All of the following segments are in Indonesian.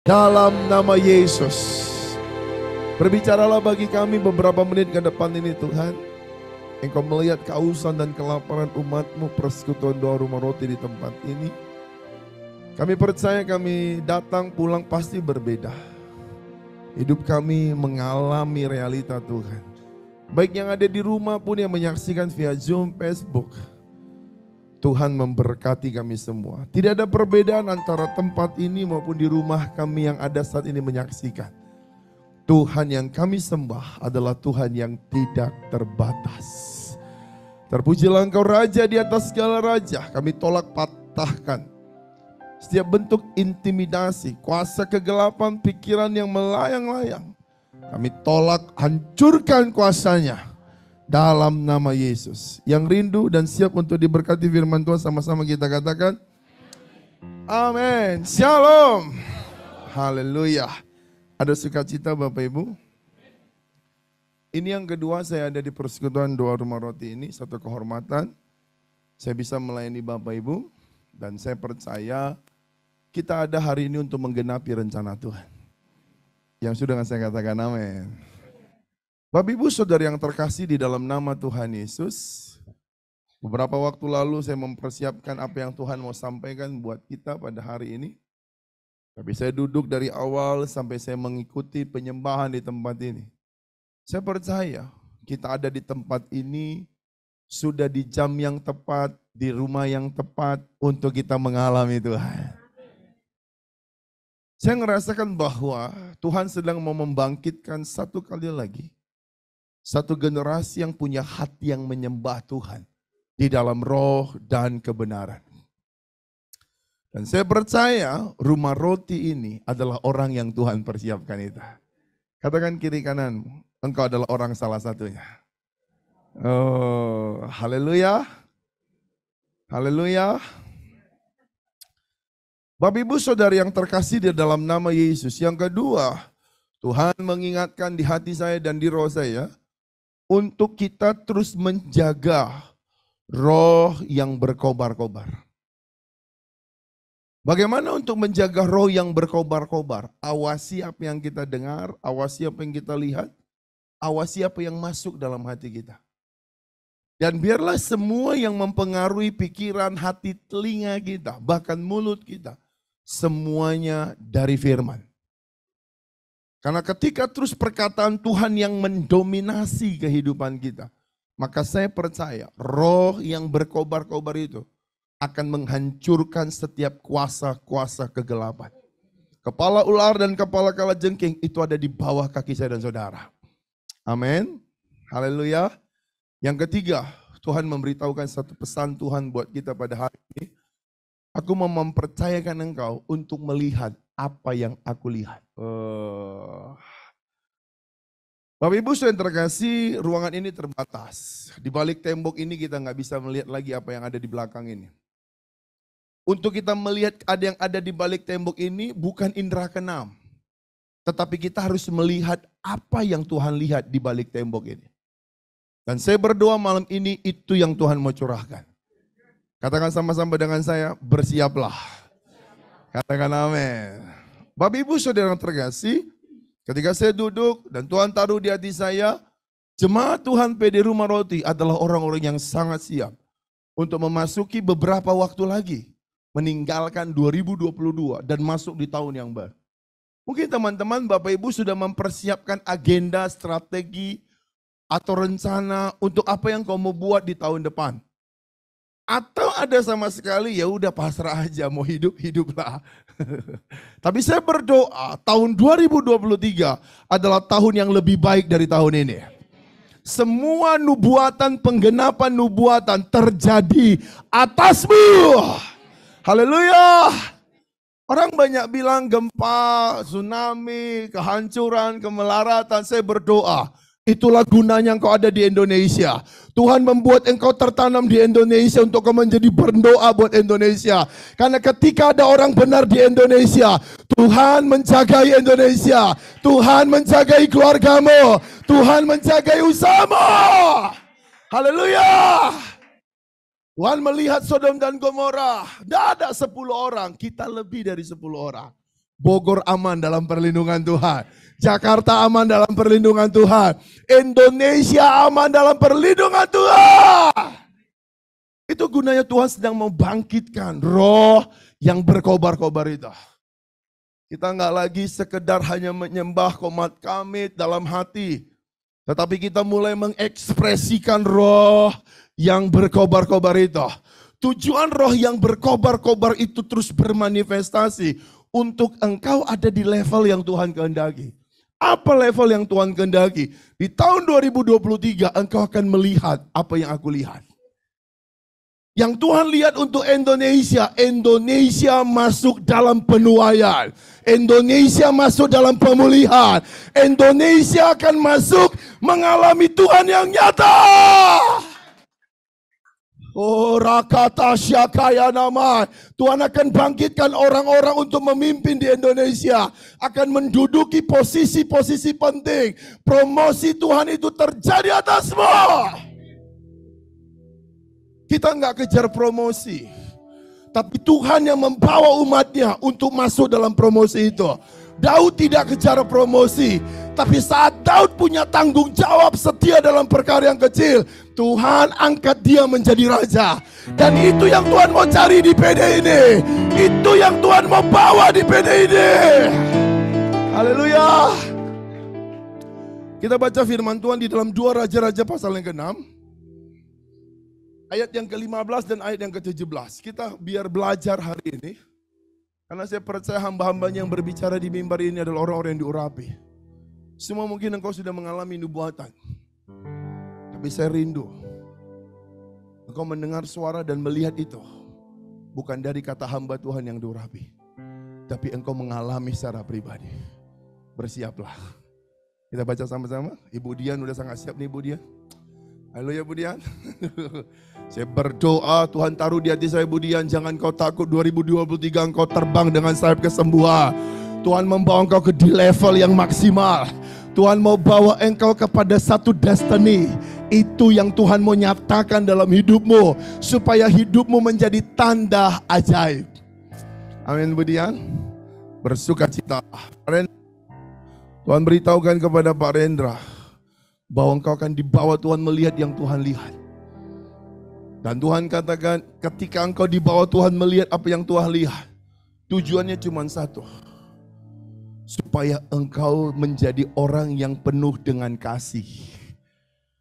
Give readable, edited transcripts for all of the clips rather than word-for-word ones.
Dalam nama Yesus. Berbicaralah bagi kami beberapa menit ke depan ini Tuhan. Engkau melihat kehausan dan kelaparan umat-Mu, persekutuan doa rumah roti di tempat ini. Kami percaya kami datang pulang pasti berbeda. Hidup kami mengalami realita Tuhan. Baik yang ada di rumah pun yang menyaksikan via Zoom, Facebook. Tuhan memberkati kami semua. Tidak ada perbedaan antara tempat ini maupun di rumah kami yang ada saat ini menyaksikan. Tuhan yang kami sembah adalah Tuhan yang tidak terbatas. Terpujilah Engkau Raja di atas segala raja. Kami tolak patahkan setiap bentuk intimidasi, kuasa kegelapan, pikiran yang melayang-layang. Kami tolak, hancurkan kuasanya. Dalam nama Yesus. Yang rindu dan siap untuk diberkati firman Tuhan, sama-sama kita katakan amin. Shalom. Haleluya. Ada sukacita Bapak Ibu? Ini yang kedua saya ada di persekutuan doa rumah roti ini. Satu kehormatan. Saya bisa melayani Bapak Ibu. Dan saya percaya kita ada hari ini untuk menggenapi rencana Tuhan. Yang sudah saya katakan amin. Bapak Ibu Saudara yang terkasih di dalam nama Tuhan Yesus, beberapa waktu lalu saya mempersiapkan apa yang Tuhan mau sampaikan buat kita pada hari ini. Tapi saya duduk dari awal sampai saya mengikuti penyembahan di tempat ini. Saya percaya kita ada di tempat ini sudah di jam yang tepat, di rumah yang tepat untuk kita mengalami Tuhan. Saya merasakan bahwa Tuhan sedang mau membangkitkan satu kali lagi. Satu generasi yang punya hati yang menyembah Tuhan di dalam roh dan kebenaran. Dan saya percaya rumah roti ini adalah orang yang Tuhan persiapkan itu. Katakan kiri kananmu, engkau adalah orang salah satunya. Oh, haleluya. Haleluya. Bapak Ibu Saudara yang terkasih di dalam nama Yesus. Yang kedua, Tuhan mengingatkan di hati saya dan di roh saya, untuk kita terus menjaga roh yang berkobar-kobar. Bagaimana untuk menjaga roh yang berkobar-kobar? Awasi apa yang kita dengar, awasi apa yang kita lihat, awasi apa yang masuk dalam hati kita. Dan biarlah semua yang mempengaruhi pikiran, hati, telinga kita, bahkan mulut kita, semuanya dari firman. Karena ketika terus perkataan Tuhan yang mendominasi kehidupan kita, maka saya percaya roh yang berkobar-kobar itu akan menghancurkan setiap kuasa-kuasa kegelapan. Kepala ular dan kepala kalajengking itu ada di bawah kaki saya dan saudara. Amin. Haleluya. Yang ketiga, Tuhan memberitahukan satu pesan Tuhan buat kita pada hari ini. Aku mau mempercayakan engkau untuk melihat apa yang aku lihat. Bapak Ibu yang terkasih, ruangan ini terbatas. Di balik tembok ini kita nggak bisa melihat lagi apa yang ada di belakang ini. Untuk kita melihat ada yang ada di balik tembok ini bukan indera keenam. Tetapi kita harus melihat apa yang Tuhan lihat di balik tembok ini. Dan saya berdoa malam ini itu yang Tuhan mau curahkan. Katakan sama-sama dengan saya, bersiaplah. Katakan amin. Bapak Ibu Saudara yang terkasih, ketika saya duduk dan Tuhan taruh di hati saya, jemaat Tuhan PD Rumah Roti adalah orang-orang yang sangat siap untuk memasuki beberapa waktu lagi, meninggalkan 2022 dan masuk di tahun yang baru. Mungkin teman-teman Bapak Ibu sudah mempersiapkan agenda, strategi, atau rencana untuk apa yang kau mau buat di tahun depan. Atau ada sama sekali ya udah pasrah aja, mau hidup hiduplah. Tapi saya berdoa tahun 2023 adalah tahun yang lebih baik dari tahun ini. Semua nubuatan, penggenapan nubuatan terjadi atasmu. Haleluya. Orang banyak bilang gempa, tsunami, kehancuran, kemelaratan. Saya berdoa, itulah gunanya engkau ada di Indonesia. Tuhan membuat engkau tertanam di Indonesia untuk kau menjadi berdoa buat Indonesia. Karena ketika ada orang benar di Indonesia, Tuhan menjagai Indonesia. Tuhan menjagai keluargamu. Tuhan menjagai usahamu. Haleluya. Tuhan melihat Sodom dan Gomora. Tidak ada 10 orang, kita lebih dari 10 orang. Bogor aman dalam perlindungan Tuhan. Jakarta aman dalam perlindungan Tuhan. Indonesia aman dalam perlindungan Tuhan. Itu gunanya Tuhan sedang membangkitkan roh yang berkobar-kobar itu. Kita nggak lagi sekedar hanya menyembah komat kamit dalam hati. Tetapi kita mulai mengekspresikan roh yang berkobar-kobar itu. Tujuan roh yang berkobar-kobar itu terus bermanifestasi untuk engkau ada di level yang Tuhan kehendaki. Apa level yang Tuhan kehendaki? Di tahun 2023 engkau akan melihat apa yang aku lihat. Yang Tuhan lihat untuk Indonesia, Indonesia masuk dalam penuaian. Indonesia masuk dalam pemulihan. Indonesia akan masuk mengalami Tuhan yang nyata. Oh, rakata syakaya nama. Tuhan akan bangkitkan orang-orang untuk memimpin di Indonesia. Akan menduduki posisi-posisi penting. Promosi Tuhan itu terjadi atasmu. Kita nggak kejar promosi. Tapi Tuhan yang membawa umatnya untuk masuk dalam promosi itu. Daud tidak kejar promosi. Tapi saat Daud punya tanggung jawab setia dalam perkara yang kecil, Tuhan angkat dia menjadi raja. Dan itu yang Tuhan mau cari di PD ini. Itu yang Tuhan mau bawa di PD ini. Haleluya. Kita baca firman Tuhan di dalam 2 Raja-Raja pasal yang ke-6. Ayat yang ke-15 dan ayat yang ke-17. Kita biar belajar hari ini. Karena saya percaya hamba-hambanya yang berbicara di mimbar ini adalah orang-orang yang diurapi. Semua mungkin engkau sudah mengalami nubuatan. Tapi saya rindu. Engkau mendengar suara dan melihat itu. Bukan dari kata hamba Tuhan yang diurapi. Tapi engkau mengalami secara pribadi. Bersiaplah. Kita baca sama-sama. Ibu Dian udah sangat siap nih Ibu Dian. Halo ya Bu Dian. Saya berdoa Tuhan taruh di hati saya Bu Dian, jangan kau takut 2023 engkau terbang dengan sayap kesembuhan. Tuhan membawa engkau ke di level yang maksimal. Tuhan mau bawa engkau kepada satu destiny. Itu yang Tuhan mau nyatakan dalam hidupmu. Supaya hidupmu menjadi tanda ajaib. Amin Bu Dian. Bersukacita. Tuhan beritahukan kepada Pak Rendra bahwa engkau akan dibawa Tuhan melihat yang Tuhan lihat. Dan Tuhan katakan ketika engkau dibawa Tuhan melihat apa yang Tuhan lihat, tujuannya cuma satu. Supaya engkau menjadi orang yang penuh dengan kasih.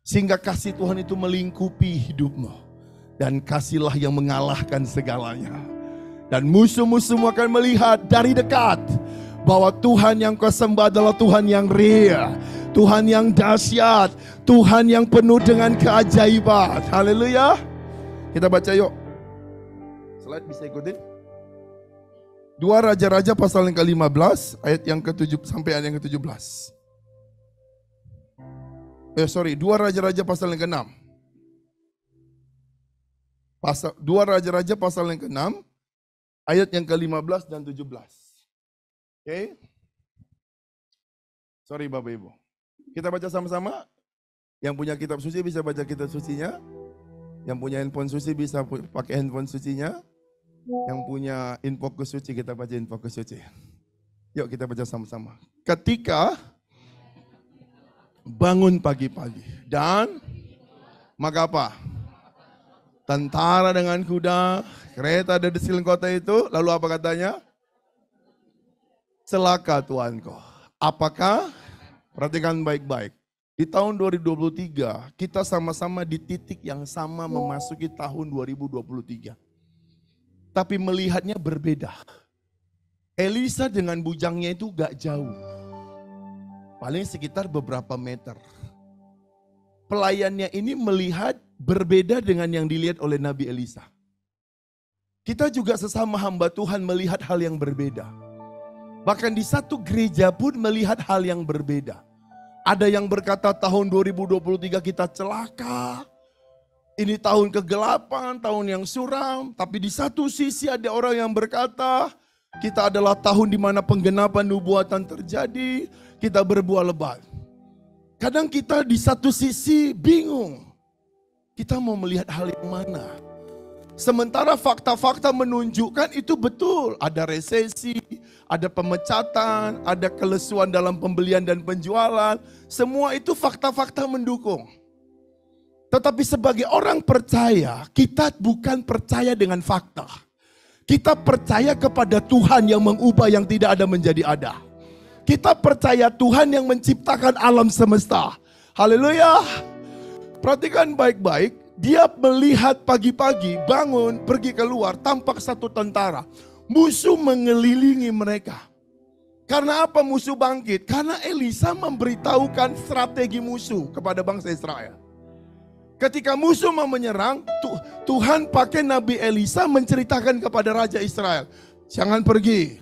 Sehingga kasih Tuhan itu melingkupi hidupmu. Dan kasihlah yang mengalahkan segalanya. Dan musuh-musuhmu akan melihat dari dekat bahwa Tuhan yang kau sembah adalah Tuhan yang real. Tuhan yang dahsyat, Tuhan yang penuh dengan keajaiban. Haleluya. Kita baca yuk. Slide bisa ikutin. 2 Raja-Raja pasal yang ke-15 ayat yang ke-7 sampai ayat yang ke-17. 2 Raja-Raja pasal yang ke-6. 2 Raja-Raja pasal yang ke-6 ayat yang ke-15 dan 17. Oke. Sorry Bapak Ibu. Kita baca sama-sama. Yang punya kitab suci bisa baca kitab sucinya. Yang punya handphone suci bisa pakai handphone sucinya. Yang punya infocus suci kita baca infocus suci. Yuk kita baca sama-sama. Ketika bangun pagi-pagi dan maka apa? Tentara dengan kuda, kereta ada di sekeliling kota itu. Lalu apa katanya? Celaka tuanku. Apakah? Perhatikan baik-baik. Di tahun 2023, kita sama-sama di titik yang sama memasuki tahun 2023. Tapi melihatnya berbeda. Elisa dengan bujangnya itu gak jauh. Paling sekitar beberapa meter. Pelayannya ini melihat berbeda dengan yang dilihat oleh Nabi Elisa. Kita juga sesama hamba Tuhan melihat hal yang berbeda. Bahkan di satu gereja pun melihat hal yang berbeda. Ada yang berkata tahun 2023 kita celaka. Ini tahun kegelapan, tahun yang suram. Tapi di satu sisi ada orang yang berkata, kita adalah tahun di mana penggenapan nubuatan terjadi. Kita berbuah lebat. Kadang kita di satu sisi bingung. Kita mau melihat hal yang mana? Sementara fakta-fakta menunjukkan itu betul. Ada resesi, ada pemecatan, ada kelesuan dalam pembelian dan penjualan. Semua itu fakta-fakta mendukung. Tetapi sebagai orang percaya, kita bukan percaya dengan fakta. Kita percaya kepada Tuhan yang mengubah yang tidak ada menjadi ada. Kita percaya Tuhan yang menciptakan alam semesta. Haleluya. Perhatikan baik-baik. Dia melihat pagi-pagi, bangun, pergi keluar, tampak satu tentara. Musuh mengelilingi mereka. Karena apa musuh bangkit? Karena Elisa memberitahukan strategi musuh kepada bangsa Israel. Ketika musuh mau menyerang, Tuhan pakai Nabi Elisa menceritakan kepada Raja Israel. Jangan pergi,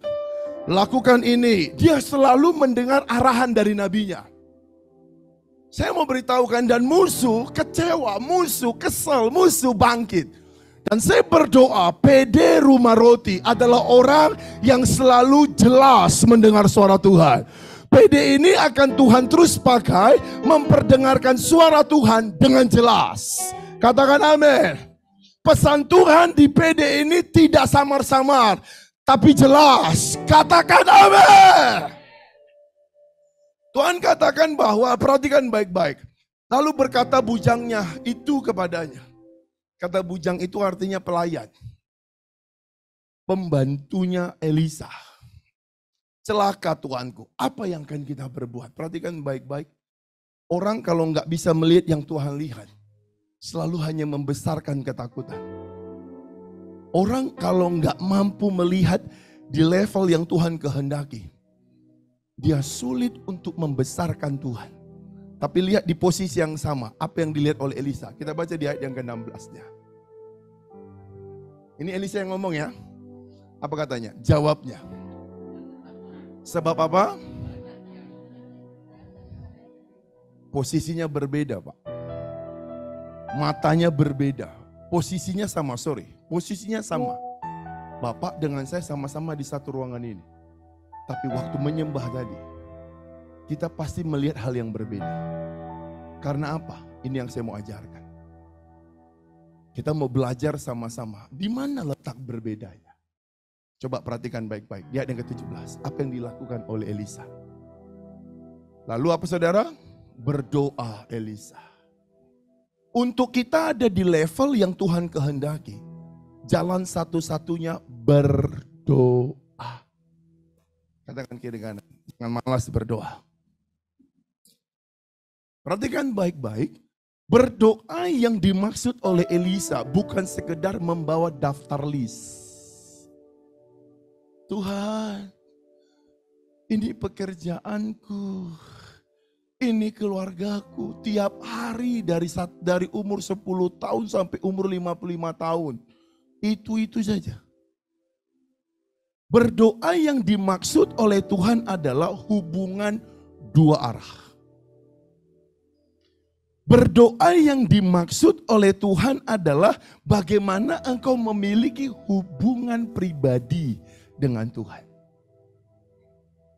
lakukan ini. Dia selalu mendengar arahan dari nabinya. Saya mau beritahukan, dan musuh kecewa, musuh kesal, musuh bangkit. Dan saya berdoa, PD Rumah Roti adalah orang yang selalu jelas mendengar suara Tuhan. PD ini akan Tuhan terus pakai memperdengarkan suara Tuhan dengan jelas. Katakan amin. Pesan Tuhan di PD ini tidak samar-samar, tapi jelas. Katakan amin. Tuhan katakan bahwa, perhatikan baik-baik. Lalu berkata bujangnya itu kepadanya. Kata bujang itu artinya pelayan. Pembantunya Elisa. Celaka Tuanku, apa yang akan kita berbuat? Perhatikan baik-baik. Orang kalau nggak bisa melihat yang Tuhan lihat, selalu hanya membesarkan ketakutan. Orang kalau nggak mampu melihat di level yang Tuhan kehendaki, dia sulit untuk membesarkan Tuhan. Tapi lihat di posisi yang sama, apa yang dilihat oleh Elisa. Kita baca di ayat yang ke-16-nya. Ini Elisa yang ngomong ya. Apa katanya? Jawabnya. Sebab apa? Posisinya berbeda, Pak. Matanya berbeda. Posisinya sama, posisinya sama. Bapak dengan saya sama-sama di satu ruangan ini. Tapi waktu menyembah tadi, kita pasti melihat hal yang berbeda. Karena apa? Ini yang saya mau ajarkan. Kita mau belajar sama-sama. Di mana letak berbedanya? Coba perhatikan baik-baik. Di ayat yang ke-17. Apa yang dilakukan oleh Elisa? Lalu apa saudara? Berdoa Elisa. Untuk kita ada di level yang Tuhan kehendaki, jalan satu-satunya berdoa. Katakan kiri kanan, jangan malas berdoa. Perhatikan baik-baik, berdoa yang dimaksud oleh Elisa bukan sekedar membawa daftar list. Tuhan, ini pekerjaanku, ini keluargaku, tiap hari dari umur 10 tahun sampai umur 55 tahun. Itu saja. Berdoa yang dimaksud oleh Tuhan adalah hubungan dua arah. Berdoa yang dimaksud oleh Tuhan adalah bagaimana engkau memiliki hubungan pribadi dengan Tuhan.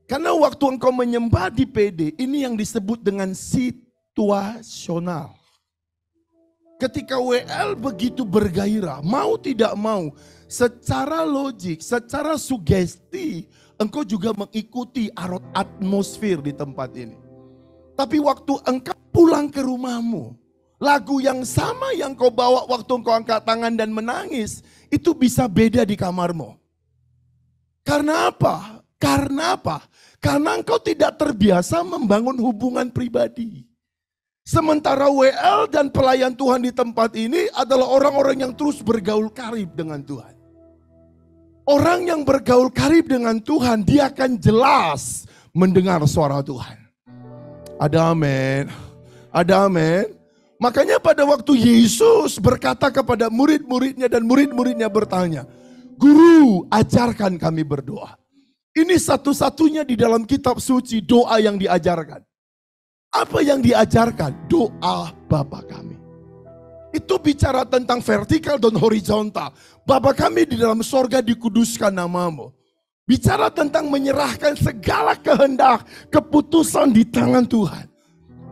Karena waktu engkau menyembah di PD, ini yang disebut dengan situasional. Ketika WL begitu bergairah, mau tidak mau, secara logik, secara sugesti, engkau juga mengikuti atmosfer di tempat ini. Tapi waktu engkau pulang ke rumahmu, lagu yang sama yang kau bawa waktu engkau angkat tangan dan menangis, itu bisa beda di kamarmu. Karena apa? Karena engkau tidak terbiasa membangun hubungan pribadi. Sementara WL dan pelayan Tuhan di tempat ini adalah orang-orang yang terus bergaul karib dengan Tuhan. Orang yang bergaul karib dengan Tuhan, dia akan jelas mendengar suara Tuhan. Ada amin. Ada amin. Makanya pada waktu Yesus berkata kepada murid-muridnya dan murid-muridnya bertanya, Guru, ajarkan kami berdoa. Ini satu-satunya di dalam kitab suci doa yang diajarkan. Apa yang diajarkan? Doa Bapa kami. Itu bicara tentang vertikal dan horizontal. Bapa kami di dalam sorga dikuduskan namamu. Bicara tentang menyerahkan segala kehendak, keputusan di tangan Tuhan.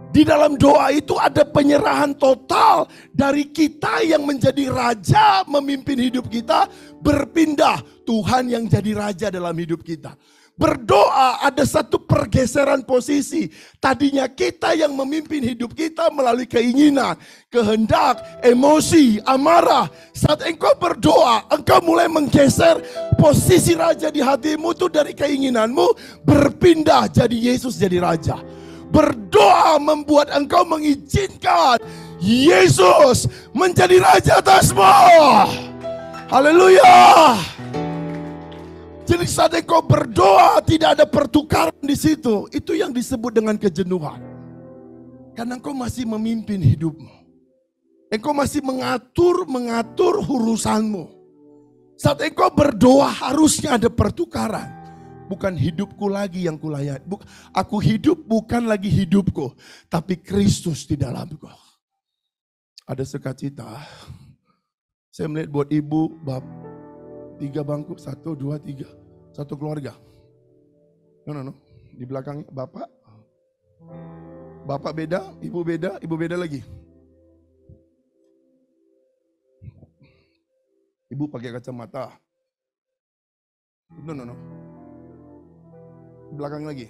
Di dalam doa itu ada penyerahan total dari kita yang menjadi raja memimpin hidup kita, berpindah Tuhan yang jadi raja dalam hidup kita. Berdoa ada satu pergeseran posisi. Tadinya kita yang memimpin hidup kita melalui keinginan, kehendak, emosi, amarah. Saat engkau berdoa, engkau mulai menggeser posisi raja di hatimu itu dari keinginanmu berpindah jadi Yesus jadi raja. Berdoa membuat engkau mengizinkan Yesus menjadi raja atasmu. Haleluya. Jadi saat engkau berdoa tidak ada pertukaran di situ. Itu yang disebut dengan kejenuhan. Karena engkau masih memimpin hidupmu. Engkau masih mengatur urusanmu. Saat engkau berdoa harusnya ada pertukaran. Bukan hidupku lagi yang kulayani. Aku hidup bukan lagi hidupku. Tapi Kristus di dalamku. Ada sukacita. Saya melihat buat ibu, bapak. 3 bangku, 1, 2, 3. 1 keluarga. No. Di belakang bapak. Bapak beda, ibu beda lagi. Ibu pakai kacamata. No. Di belakang lagi.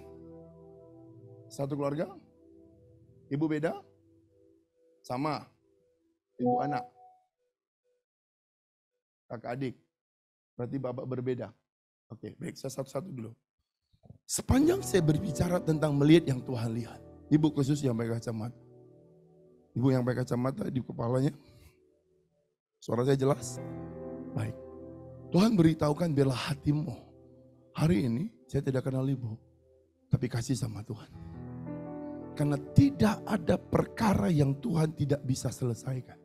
1 keluarga. Ibu beda. Sama. Ibu anak. Kakak adik. Berarti bapak berbeda. Oke, baik, saya satu-satu dulu. Sepanjang saya berbicara tentang melihat yang Tuhan lihat. Ibu khusus yang pakai kacamata. Ibu yang pakai kacamata di kepalanya. Suara saya jelas? Baik. Tuhan beritahukan bela hatimu. Hari ini saya tidak kenal ibu. Tapi kasih sama Tuhan. Karena tidak ada perkara yang Tuhan tidak bisa selesaikan.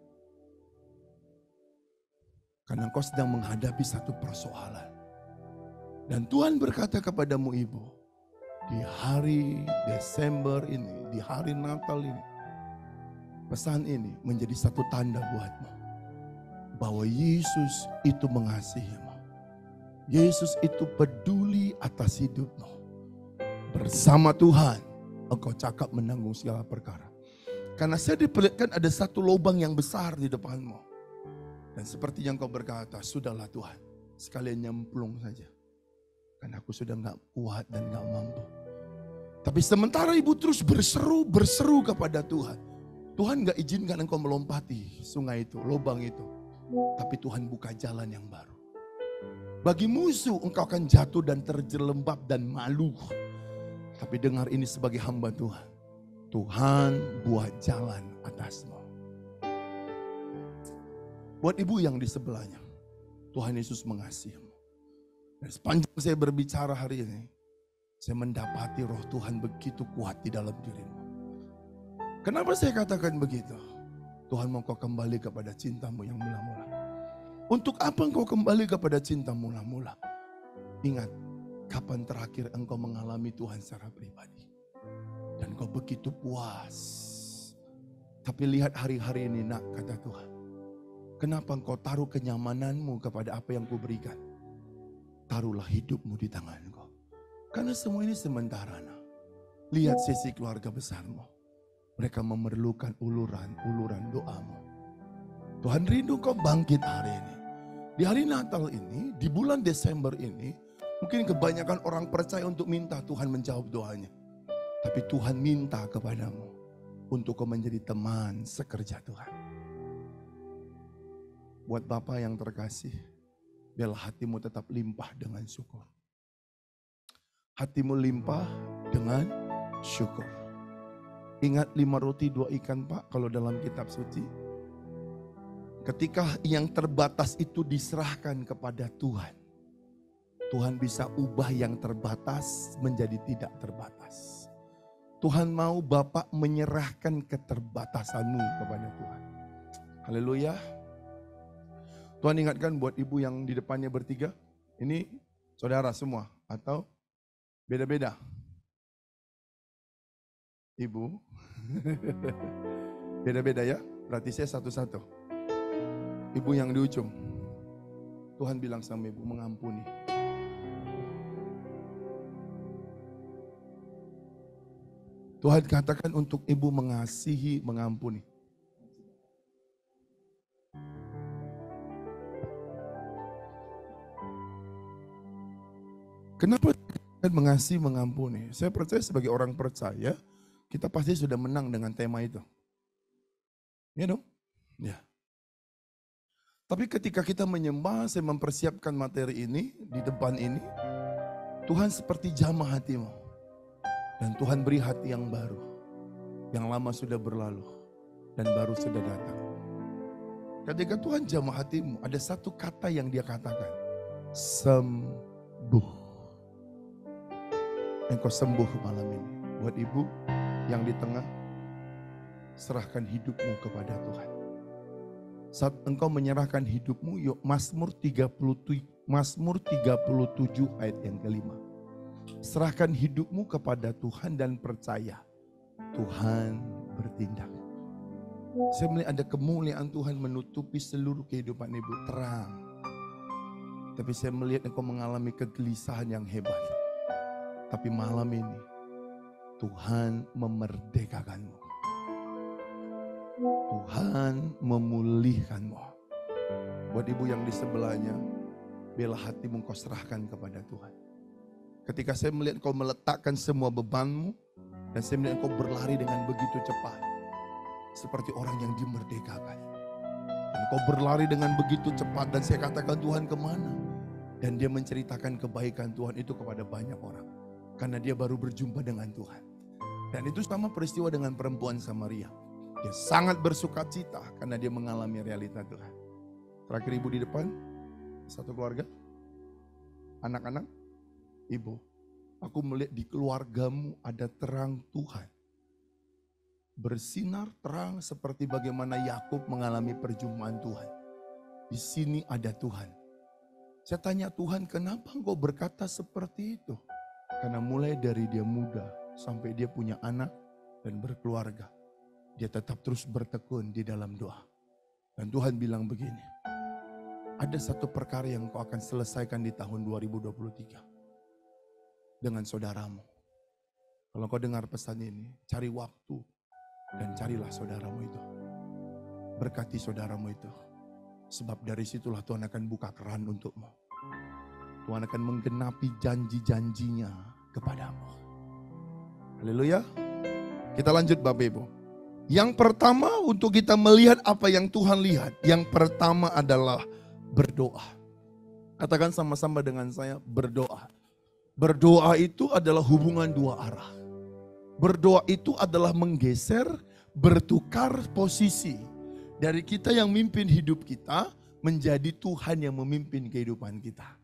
Karena engkau sedang menghadapi satu persoalan. Dan Tuhan berkata kepadamu ibu, di hari Desember ini, di hari Natal ini, pesan ini menjadi satu tanda buatmu. Bahwa Yesus itu mengasihimu. Yesus itu peduli atas hidupmu. Bersama Tuhan, engkau cakap menanggung segala perkara. Karena saya diperlihatkan ada satu lubang yang besar di depanmu. Dan seperti yang kau berkata, sudahlah Tuhan, sekalian nyemplung saja. Karena aku sudah gak kuat dan gak mampu. Tapi sementara ibu terus berseru kepada Tuhan. Tuhan gak izinkan engkau melompati sungai itu, lubang itu. Tapi Tuhan buka jalan yang baru. Bagi musuh engkau akan jatuh dan terjelembab dan malu. Tapi dengar ini sebagai hamba Tuhan. Tuhan buat jalan atasmu. Buat ibu yang di sebelahnya, Tuhan Yesus mengasihimu. Dan sepanjang saya berbicara hari ini, saya mendapati roh Tuhan begitu kuat di dalam dirimu. Kenapa saya katakan begitu? Tuhan mau kau kembali kepada cintamu yang mula-mula. Untuk apa engkau kembali kepada cinta mula-mula? Ingat, kapan terakhir engkau mengalami Tuhan secara pribadi? Dan kau begitu puas. Tapi lihat hari-hari ini nak, kata Tuhan. Kenapa engkau taruh kenyamananmu kepada apa yang kuberikan? Taruhlah hidupmu di tanganku. Karena semua ini sementara. Nah. Lihat sisi keluarga besarmu. Mereka memerlukan uluran doamu. Tuhan rindu kau bangkit hari ini. Di hari Natal ini, di bulan Desember ini, mungkin kebanyakan orang percaya untuk minta Tuhan menjawab doanya. Tapi Tuhan minta kepadamu untuk kau menjadi teman sekerja Tuhan. Buat Bapak yang terkasih, biarlah hatimu tetap limpah dengan syukur. Hatimu limpah dengan syukur. Ingat 5 roti 2 ikan Pak, kalau dalam kitab suci. Ketika yang terbatas itu diserahkan kepada Tuhan. Tuhan bisa ubah yang terbatas menjadi tidak terbatas. Tuhan mau Bapak menyerahkan keterbatasanmu kepada Tuhan. Haleluya. Tuhan ingatkan buat ibu yang di depannya bertiga, ini saudara semua atau beda-beda? Ibu, beda-beda ya, berarti saya satu-satu. Ibu yang di ujung, Tuhan bilang sama ibu mengampuni. Tuhan katakan untuk ibu mengasihi, mengampuni. Kenapa Dan mengasihi, mengampuni. Saya percaya sebagai orang percaya, kita pasti sudah menang dengan tema itu. Ya dong? Ya. Tapi ketika kita menyembah, saya mempersiapkan materi ini, di depan ini, Tuhan seperti jamah hatimu. Dan Tuhan beri hati yang baru. Yang lama sudah berlalu, dan baru sudah datang. Ketika Tuhan jamah hatimu, ada satu kata yang dia katakan. Sembuh. Engkau sembuh malam ini. Buat ibu yang di tengah, serahkan hidupmu kepada Tuhan. Saat engkau menyerahkan hidupmu, yuk Mazmur 37 ayat yang kelima. Serahkan hidupmu kepada Tuhan dan percaya Tuhan bertindak. Saya melihat ada kemuliaan Tuhan menutupi seluruh kehidupan ibu, terang. Tapi saya melihat engkau mengalami kegelisahan yang hebat. Tapi malam ini Tuhan memerdekakanmu. Tuhan memulihkanmu. Buat ibu yang di sebelahnya, bela hatimu kau serahkan kepada Tuhan. Ketika saya melihat kau meletakkan semua bebanmu, dan saya melihat kau berlari dengan begitu cepat. Seperti orang yang dimerdekakan. Dan kau berlari dengan begitu cepat, dan saya katakan Tuhan kemana? Dan dia menceritakan kebaikan Tuhan itu kepada banyak orang. Karena dia baru berjumpa dengan Tuhan. Dan itu sama peristiwa dengan perempuan Samaria. Dia sangat bersuka cita karena dia mengalami realita Tuhan. Terakhir ibu di depan, satu keluarga, anak-anak, ibu. Aku melihat di keluargamu ada terang Tuhan. Bersinar terang seperti bagaimana Yakub mengalami perjumpaan Tuhan. Di sini ada Tuhan. Saya tanya Tuhan, kenapa engkau berkata seperti itu? Karena mulai dari dia muda sampai dia punya anak dan berkeluarga, dia tetap terus bertekun di dalam doa. Dan Tuhan bilang begini, ada satu perkara yang kau akan selesaikan di tahun 2023 dengan saudaramu. Kalau kau dengar pesan ini, cari waktu dan carilah saudaramu itu. Berkati saudaramu itu. Sebab dari situlah Tuhan akan buka keran untukmu. Tuhan akan menggenapi janji-janjinya kepadamu. Haleluya. Kita lanjut Bapak Ibu. Yang pertama untuk kita melihat apa yang Tuhan lihat. Yang pertama adalah berdoa. Katakan sama-sama dengan saya, berdoa. Berdoa itu adalah hubungan dua arah. Berdoa itu adalah menggeser, bertukar posisi. Dari kita yang mimpin hidup kita, menjadi Tuhan yang memimpin kehidupan kita.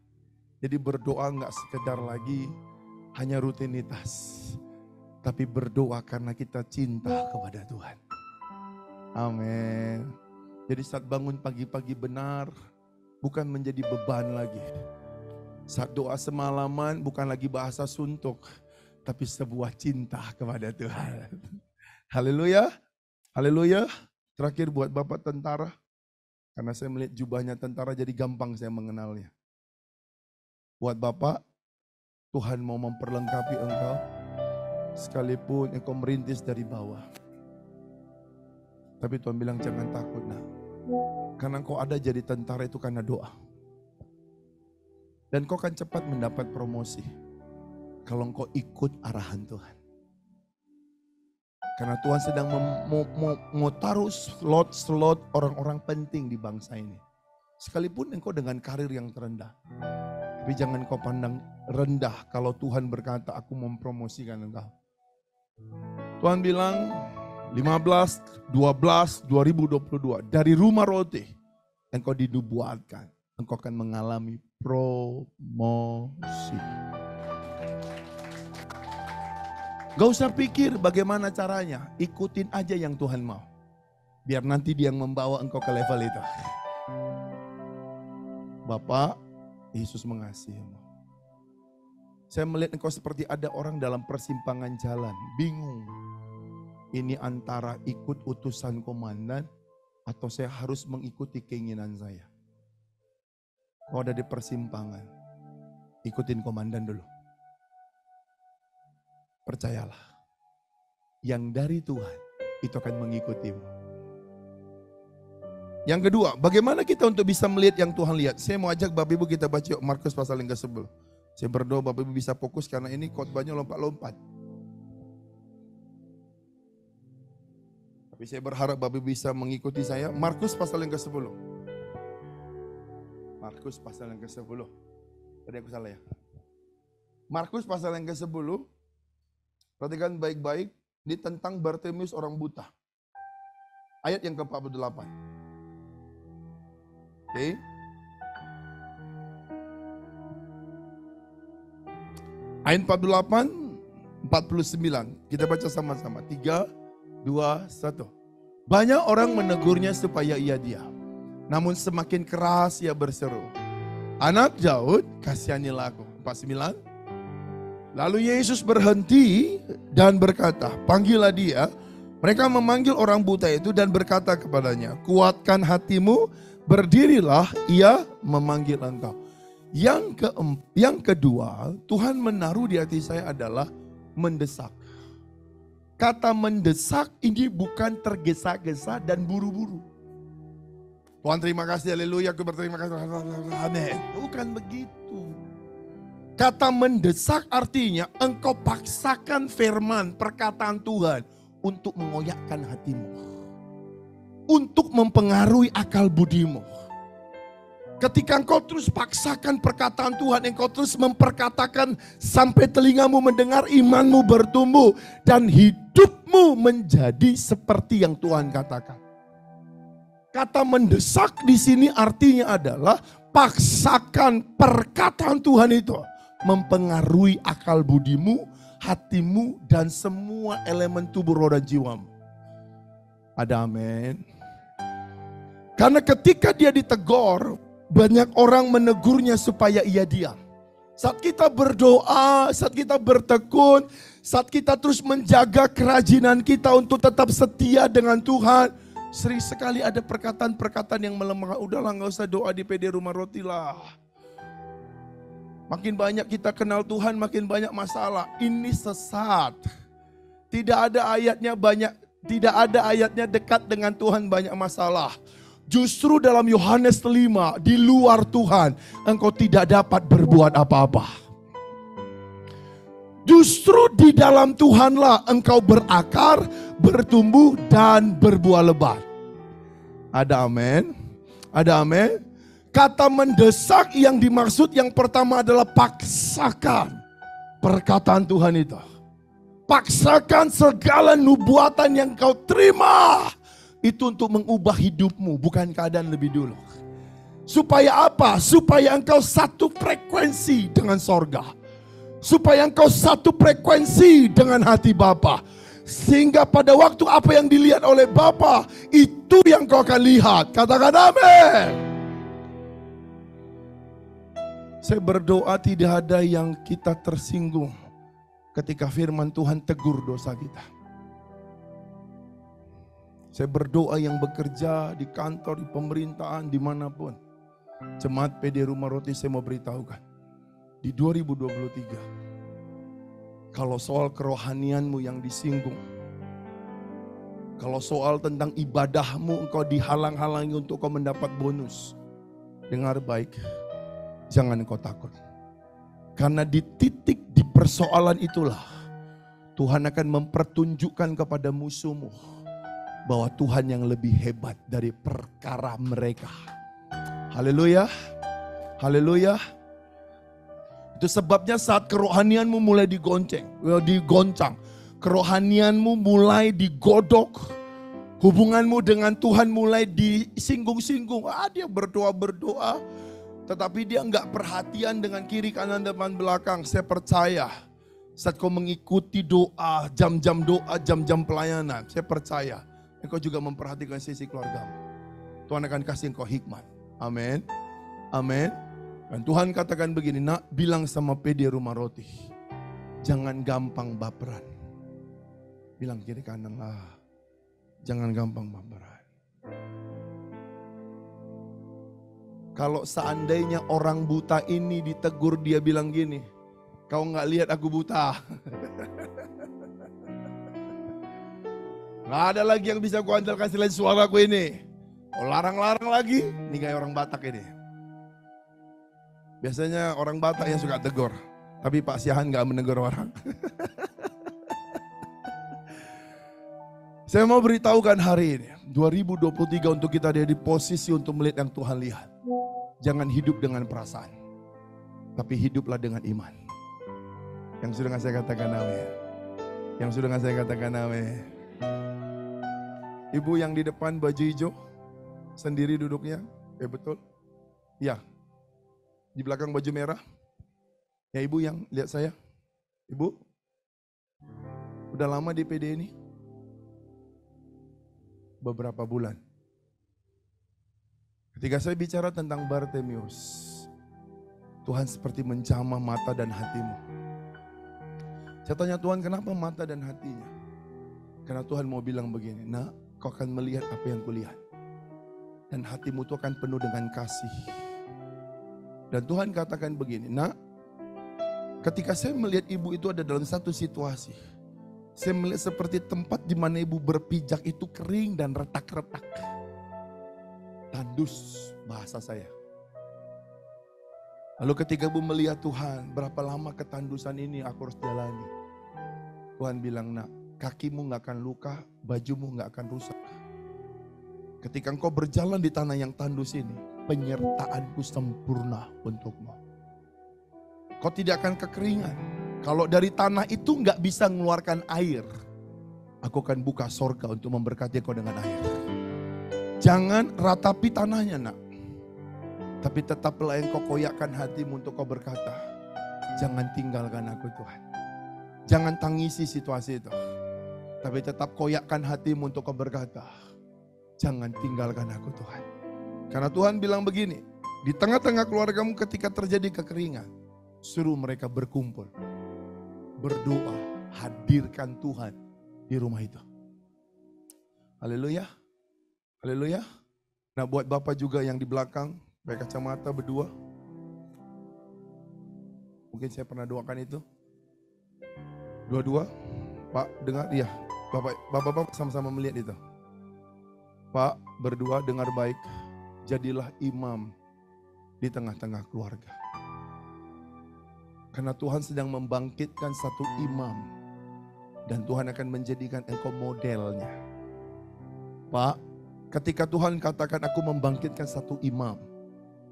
Jadi berdoa enggak sekedar lagi hanya rutinitas. Tapi berdoa karena kita cinta kepada Tuhan. Amin. Jadi saat bangun pagi-pagi benar, bukan menjadi beban lagi. Saat doa semalaman bukan lagi bahasa suntuk, tapi sebuah cinta kepada Tuhan. Haleluya. Haleluya. Terakhir buat Bapak tentara. Karena saya melihat jubahnya tentara jadi gampang saya mengenalnya. Buat Bapak, Tuhan mau memperlengkapi engkau. Sekalipun engkau merintis dari bawah. Tapi Tuhan bilang jangan takut nak. Karena engkau ada jadi tentara itu karena doa. Dan kau akan cepat mendapat promosi. Kalau engkau ikut arahan Tuhan. Karena Tuhan sedang mau taruh slot orang-orang penting di bangsa ini. Sekalipun engkau dengan karir yang terendah. Tapi jangan kau pandang rendah kalau Tuhan berkata aku mempromosikan engkau. Tuhan bilang 15, 12, 2022 dari rumah roti engkau dinubuatkan. Engkau akan mengalami promosi. Gak usah pikir bagaimana caranya. Ikutin aja yang Tuhan mau. Biar nanti dia yang membawa engkau ke level itu. Bapak, Yesus mengasihimu. Saya melihat engkau seperti ada orang dalam persimpangan jalan. Bingung. Ini antara ikut utusan komandan atau saya harus mengikuti keinginan saya. Kau ada di persimpangan. Ikutin komandan dulu. Percayalah. Yang dari Tuhan itu akan mengikutimu. Yang kedua, bagaimana kita untuk bisa melihat yang Tuhan lihat? Saya mau ajak Bapak Ibu kita baca Markus pasal yang ke-11. Saya berdoa Bapak Ibu bisa fokus karena ini khotbahnya lompat-lompat. Tapi saya berharap Bapak Ibu bisa mengikuti saya. Markus pasal yang ke-10. Markus pasal yang ke-10. Tadi aku salah ya. Markus pasal yang ke-10. Perhatikan baik-baik. Ini tentang Bartimeus orang buta. Ayat yang ke-48. Oke. Ayat 48, 49. Kita baca sama-sama. 3, 2, 1. Banyak orang menegurnya supaya ia diam. Namun semakin keras ia berseru, "Anak Daud, kasihanilah aku." 49. Lalu Yesus berhenti dan berkata, "Panggillah dia." Mereka memanggil orang buta itu dan berkata kepadanya, "Kuatkan hatimu, berdirilah, ia memanggil engkau." Yang kedua, Tuhan menaruh di hati saya adalah mendesak. Kata mendesak ini bukan tergesa-gesa dan buru-buru. Tuhan terima kasih, haleluya, aku berterima kasih, amin. Bukan begitu. Kata mendesak artinya engkau paksakan firman perkataan Tuhan untuk mengoyakkan hatimu. Untuk mempengaruhi akal budimu. Ketika engkau terus paksakan perkataan Tuhan, engkau terus memperkatakan sampai telingamu mendengar, imanmu bertumbuh. Dan hidupmu menjadi seperti yang Tuhan katakan. Kata mendesak di sini artinya adalah paksakan perkataan Tuhan itu. Mempengaruhi akal budimu, hatimu, dan semua elemen tubuh roh dan jiwamu. Ada amin. Karena ketika dia ditegur, banyak orang menegurnya supaya ia diam. Saat kita berdoa, saat kita bertekun, saat kita terus menjaga kerajinan kita untuk tetap setia dengan Tuhan, sering sekali ada perkataan-perkataan yang melemah. Udahlah, gak usah doa di PD Rumah Roti lah. Makin banyak kita kenal Tuhan, makin banyak masalah. Ini sesat. Tidak ada ayatnya dekat dengan Tuhan banyak masalah. Justru dalam Yohanes 5, di luar Tuhan, engkau tidak dapat berbuat apa-apa. Justru di dalam Tuhanlah engkau berakar, bertumbuh, dan berbuah lebat. Ada amin? Ada amin? Kata mendesak yang dimaksud yang pertama adalah paksakan perkataan Tuhan itu. Paksakan segala nubuatan yang kau terima. Itu untuk mengubah hidupmu, bukan keadaan lebih dulu. Supaya apa? Supaya engkau satu frekuensi dengan sorga. Supaya engkau satu frekuensi dengan hati Bapa. Sehingga pada waktu apa yang dilihat oleh Bapa, itu yang kau akan lihat. Katakan amin. Saya berdoa tidak ada yang kita tersinggung ketika firman Tuhan tegur dosa kita. Saya berdoa yang bekerja di kantor, di pemerintahan, dimanapun. Jemaat PD Rumah Roti saya mau beritahukan. Di 2023. Kalau soal kerohanianmu yang disinggung. Kalau soal tentang ibadahmu engkau dihalang-halangi untuk kau mendapat bonus. Dengar baik. Jangan engkau takut. Karena di titik di persoalan itulah. Tuhan akan mempertunjukkan kepada musuhmu. Bahwa Tuhan yang lebih hebat dari perkara mereka. Haleluya. Haleluya. Itu sebabnya saat kerohanianmu mulai digoncang. Kerohanianmu mulai digodok. Hubunganmu dengan Tuhan mulai disinggung-singgung. Dia berdoa-berdoa. Tetapi dia enggak perhatian dengan kiri, kanan, depan, belakang. Saya percaya. Saat kau mengikuti doa, jam-jam doa, jam-jam pelayanan. Saya percaya. Engkau juga memperhatikan sisi keluargamu. Tuhan akan kasih engkau hikmat. Amin. Amin. Dan Tuhan katakan begini, nak, bilang sama PD Rumah Roti. Jangan gampang baperan. Bilang kiri kanan lah. Jangan gampang baperan. Kalau seandainya orang buta ini ditegur, dia bilang gini, kau gak lihat aku buta. Gak ada lagi yang bisa kuandalkan selain suaraku ini. Oh, larang-larang lagi, ini kayak orang Batak ini. Biasanya orang Batak yang suka tegur. Tapi Pak Siahan gak menegur orang. Saya mau beritahukan hari ini, 2023 untuk kita ada di posisi untuk melihat yang Tuhan lihat. Jangan hidup dengan perasaan, tapi hiduplah dengan iman. Yang sudah saya katakan amin. Yang sudah saya katakan amin. Ibu yang di depan baju hijau, sendiri duduknya, betul? Ya. Di belakang baju merah. Ya ibu yang lihat saya. Ibu, udah lama di PD ini? Beberapa bulan. Ketika saya bicara tentang Bartemius, Tuhan seperti menjamah mata dan hatimu. Saya tanya Tuhan, kenapa mata dan hatinya? Karena Tuhan mau bilang begini, nak, kau akan melihat apa yang kulihat. Dan hatimu itu akan penuh dengan kasih. Dan Tuhan katakan begini, nak, ketika saya melihat ibu itu ada dalam satu situasi, saya melihat seperti tempat di mana ibu berpijak itu kering dan retak-retak. Tandus bahasa saya. Lalu ketika ibu melihat Tuhan, berapa lama ketandusan ini aku harus jalani. Tuhan bilang, nak, kakimu gak akan luka, bajumu gak akan rusak. Ketika engkau berjalan di tanah yang tandus ini, penyertaanku sempurna untukmu. Kau tidak akan kekeringan. Kalau dari tanah itu nggak bisa mengeluarkan air, aku akan buka sorga untuk memberkati kau dengan air. Jangan ratapi tanahnya, nak. Tapi tetaplah engkau koyakkan hatimu untuk kau berkata, jangan tinggalkan aku Tuhan. Jangan tangisi situasi itu. Tapi tetap koyakkan hatimu untuk kau berkata, jangan tinggalkan aku Tuhan. Karena Tuhan bilang begini, di tengah-tengah keluargamu ketika terjadi kekeringan, suruh mereka berkumpul. Berdoa, hadirkan Tuhan di rumah itu. Haleluya. Haleluya. Nah buat Bapak juga yang di belakang, pakai kacamata berdua. Mungkin saya pernah doakan itu. Dua-dua, Pak dengar, iya. Bapak sama-sama melihat itu. Pak berdua dengar baik, jadilah imam di tengah-tengah keluarga. Karena Tuhan sedang membangkitkan satu imam. Dan Tuhan akan menjadikan engkau modelnya. Pak, ketika Tuhan katakan aku membangkitkan satu imam,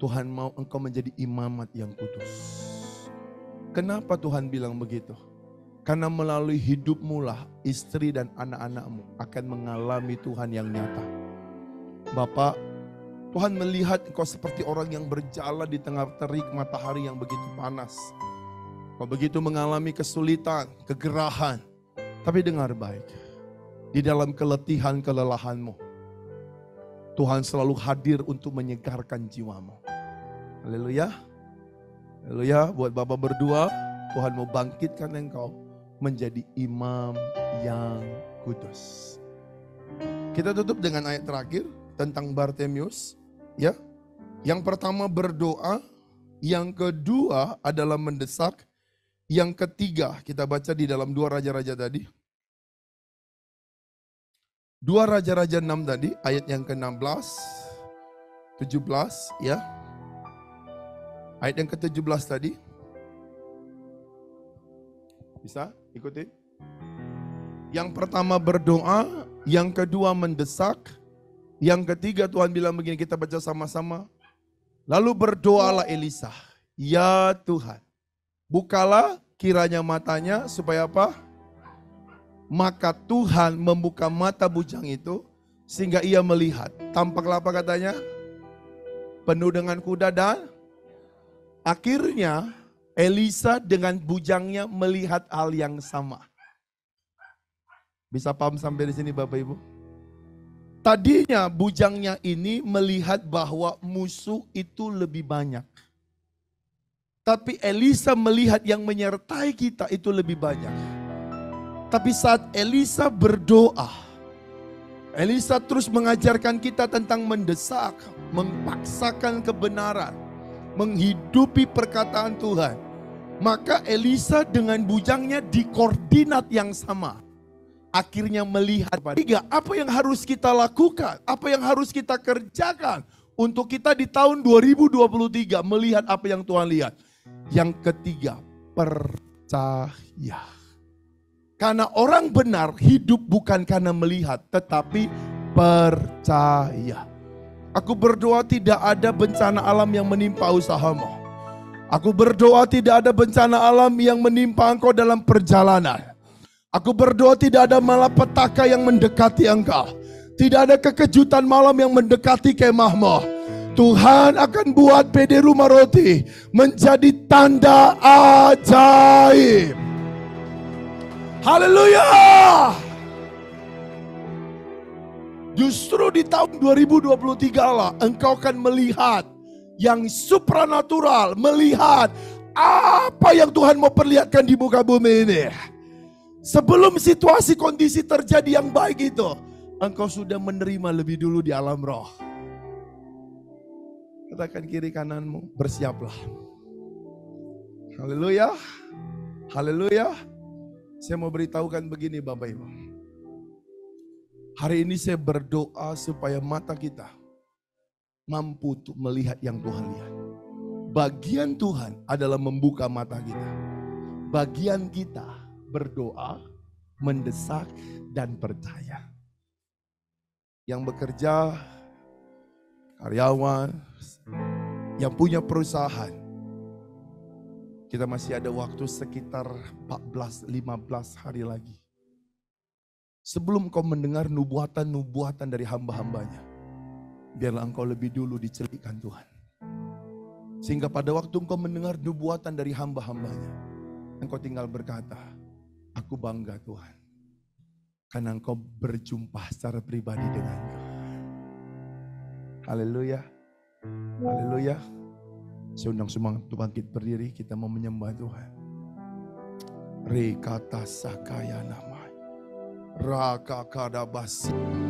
Tuhan mau engkau menjadi imamat yang kudus. Kenapa Tuhan bilang begitu? Karena melalui hidupmu lah istri dan anak-anakmu akan mengalami Tuhan yang nyata. Bapak, Tuhan melihat engkau seperti orang yang berjalan di tengah terik matahari yang begitu panas. Kau begitu mengalami kesulitan, kegerahan. Tapi dengar baik. Di dalam keletihan, kelelahanmu, Tuhan selalu hadir untuk menyegarkan jiwamu. Haleluya. Haleluya. Buat Bapak berdua, Tuhan mau bangkitkan engkau menjadi imam yang kudus. Kita tutup dengan ayat terakhir tentang Bartemius. Ya. Yang pertama berdoa, yang kedua adalah mendesak. Yang ketiga, kita baca di dalam 2 Raja-Raja tadi. 2 Raja-Raja 6 tadi, ayat yang ke-16, 17 ya. Ayat yang ke-17 tadi. Bisa ikuti? Yang pertama berdoa, yang kedua mendesak, yang ketiga Tuhan bilang begini, kita baca sama-sama. Lalu berdoalah Elisa, ya Tuhan, bukalah kiranya matanya supaya apa? Maka Tuhan membuka mata bujang itu sehingga ia melihat. Tampaklah apa katanya? Penuh dengan kuda dan akhirnya Elisa dengan bujangnya melihat hal yang sama. Bisa paham sampai di sini Bapak Ibu? Tadinya bujangnya ini melihat bahwa musuh itu lebih banyak. Tapi Elisa melihat yang menyertai kita itu lebih banyak. Tapi saat Elisa berdoa, Elisa terus mengajarkan kita tentang mendesak, memaksakan kebenaran, menghidupi perkataan Tuhan. Maka Elisa dengan bujangnya di koordinat yang sama. Akhirnya melihat. Apa yang harus kita lakukan? Apa yang harus kita kerjakan? Untuk kita di tahun 2023 melihat apa yang Tuhan lihat. Yang ketiga, percaya. Karena orang benar hidup bukan karena melihat, tetapi percaya. Aku berdoa tidak ada bencana alam yang menimpa usahamu. Aku berdoa tidak ada bencana alam yang menimpa engkau dalam perjalanan. Aku berdoa tidak ada malapetaka yang mendekati engkau. Tidak ada kekejutan malam yang mendekati kemahmu. Tuhan akan buat PD Rumah Roti menjadi tanda ajaib. Haleluya. Justru di tahun 2023 lah engkau akan melihat yang supranatural, melihat apa yang Tuhan mau perlihatkan di muka bumi ini. Sebelum situasi kondisi terjadi yang baik itu, engkau sudah menerima lebih dulu di alam roh. Katakan kiri kananmu, bersiaplah. Haleluya. Haleluya. Saya mau beritahukan begini Bapak Ibu. Hari ini saya berdoa supaya mata kita mampu untuk melihat yang Tuhan lihat. Bagian Tuhan adalah membuka mata kita. Bagian kita berdoa, mendesak, dan percaya. Yang bekerja, karyawan, yang punya perusahaan, kita masih ada waktu sekitar 14-15 hari lagi. Sebelum kau mendengar nubuatan-nubuatan dari hamba-hambanya, biarlah engkau lebih dulu dicelikkan Tuhan. Sehingga pada waktu engkau mendengar nubuatan dari hamba-hambanya, engkau tinggal berkata, aku bangga Tuhan. Karena engkau berjumpa secara pribadi denganku. Haleluya. Haleluya. Saya undang semua untuk bangkit berdiri, kita mau menyembah Tuhan. Rekata sakaya nama. Raka kadabasi.